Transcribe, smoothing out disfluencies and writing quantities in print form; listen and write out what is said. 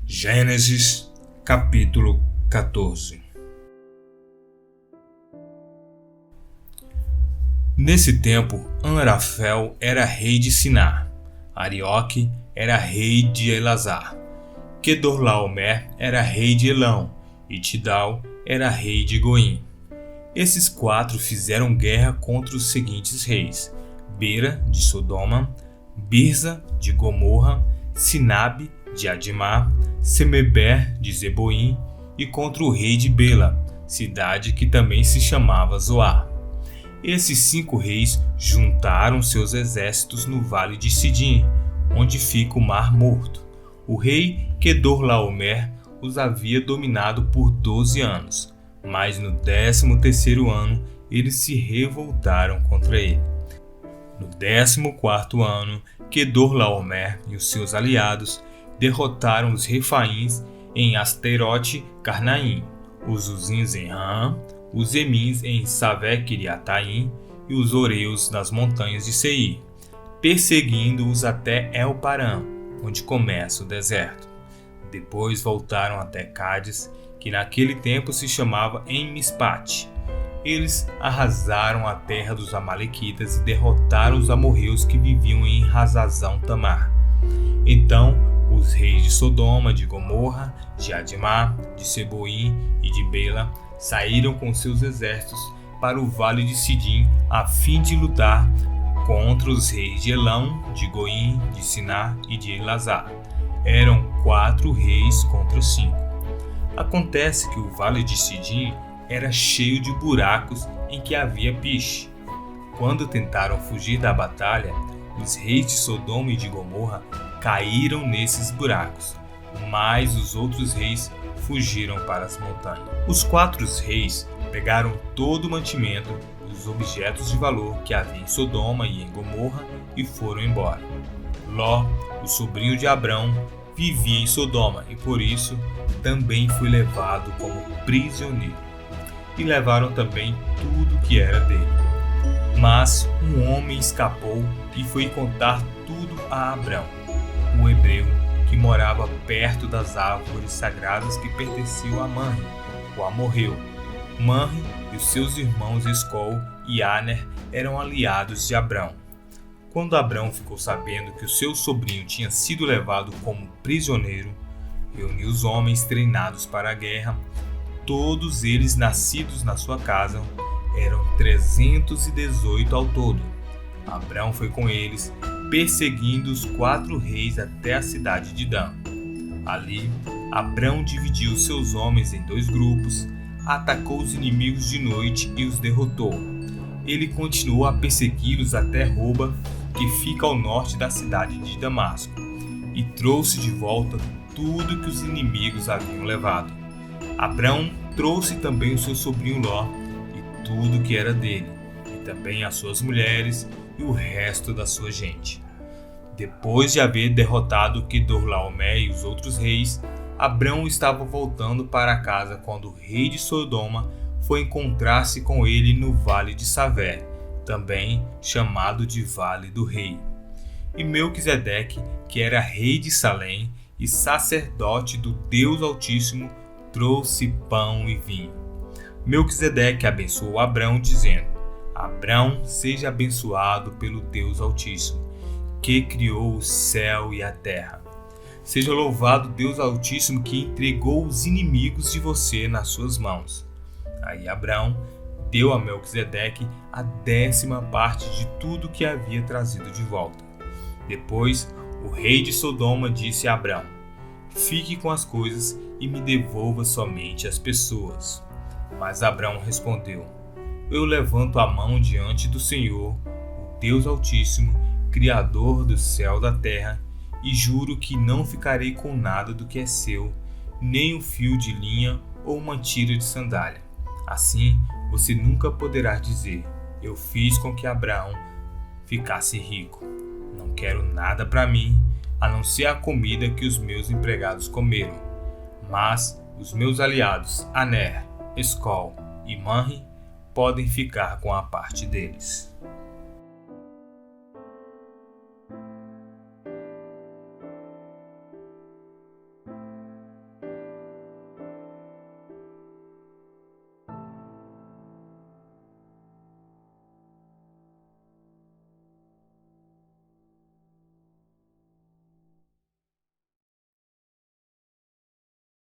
Gênesis, capítulo 14. Nesse tempo, Amrafel era rei de Sinar, Arioque era rei de Elazar, Quedorlaomer era rei de Elão e Tidal era rei de Goim. Esses quatro fizeram guerra contra os seguintes reis: Bera, de Sodoma, Birza, de Gomorra, Sinabe, de Adimá, Semeber, de Zeboim, e contra o rei de Bela, cidade que também se chamava Zoar. Esses 5 reis juntaram seus exércitos no vale de Sidim, onde fica o Mar Morto. O rei Quedorlaomer os havia dominado por 12 anos, mas no 13º ano eles se revoltaram contra ele. No 14º ano, Quedorlaomer e os seus aliados derrotaram os Refaíns em Asterote Carnaim, os Uzins em Ram, os Emins em Savé-Quiriataim e os Oreus nas montanhas de Seir, perseguindo-os até El-Parã, onde começa o deserto. Depois voltaram até Cádiz, que naquele tempo se chamava En-Mispate. Eles arrasaram a terra dos amalequitas e derrotaram os amorreus que viviam em Hazazão Tamar. Então os reis de Sodoma, de Gomorra, de Adimá, de Seboim e de Bela saíram com seus exércitos para o vale de Sidim a fim de lutar contra os reis de Elão, de Goim, de Sinar e de Elazar. Eram 4 reis contra 5. Acontece que o vale de Sidim era cheio de buracos em que havia piche. Quando tentaram fugir da batalha, os reis de Sodoma e de Gomorra caíram nesses buracos, mas os outros reis fugiram para as montanhas. Os 4 reis pegaram todo o mantimento e os objetos de valor que havia em Sodoma e em Gomorra e foram embora. Ló, o sobrinho de Abrão, vivia em Sodoma e por isso também foi levado como prisioneiro. E levaram também tudo que era dele. Mas um homem escapou e foi contar tudo a Abrão, o hebreu, que morava perto das árvores sagradas que pertenciam a Manre, o amorreu. Manre e os seus irmãos Escol e Aner eram aliados de Abrão. Quando Abrão ficou sabendo que o seu sobrinho tinha sido levado como prisioneiro, reuniu os homens treinados para a guerra. Todos eles nascidos na sua casa, eram 318 ao todo. Abrão foi com eles, perseguindo os 4 reis até a cidade de Dan. Ali, Abrão dividiu seus homens em 2 grupos, atacou os inimigos de noite e os derrotou. Ele continuou a persegui-los até Roba, que fica ao norte da cidade de Damasco, e trouxe de volta tudo que os inimigos haviam levado. Abrão trouxe também o seu sobrinho Ló e tudo que era dele, e também as suas mulheres e o resto da sua gente. Depois de haver derrotado Quedorlaomer e os outros reis, Abrão estava voltando para casa quando o rei de Sodoma foi encontrar-se com ele no vale de Savé, também chamado de Vale do Rei. E Melquisedeque, que era rei de Salém e sacerdote do Deus Altíssimo, trouxe pão e vinho. Melquisedeque abençoou Abrão, dizendo: Abrão, seja abençoado pelo Deus Altíssimo, que criou o céu e a terra. Seja louvado Deus Altíssimo, que entregou os inimigos de você nas suas mãos. Aí Abrão deu a Melquisedeque a 10ª parte de tudo que havia trazido de volta. Depois, o rei de Sodoma disse a Abrão: Fique com as coisas e me devolva somente as pessoas. Mas Abrão respondeu: Eu levanto a mão diante do Senhor, o Deus Altíssimo, Criador do céu e da terra, e juro que não ficarei com nada do que é seu, nem um fio de linha ou uma tira de sandália. Assim, você nunca poderá dizer: Eu fiz com que Abraão ficasse rico. Não quero nada para mim, a não ser a comida que os meus empregados comeram. Mas os meus aliados Aner, Escol e Manre podem ficar com a parte deles.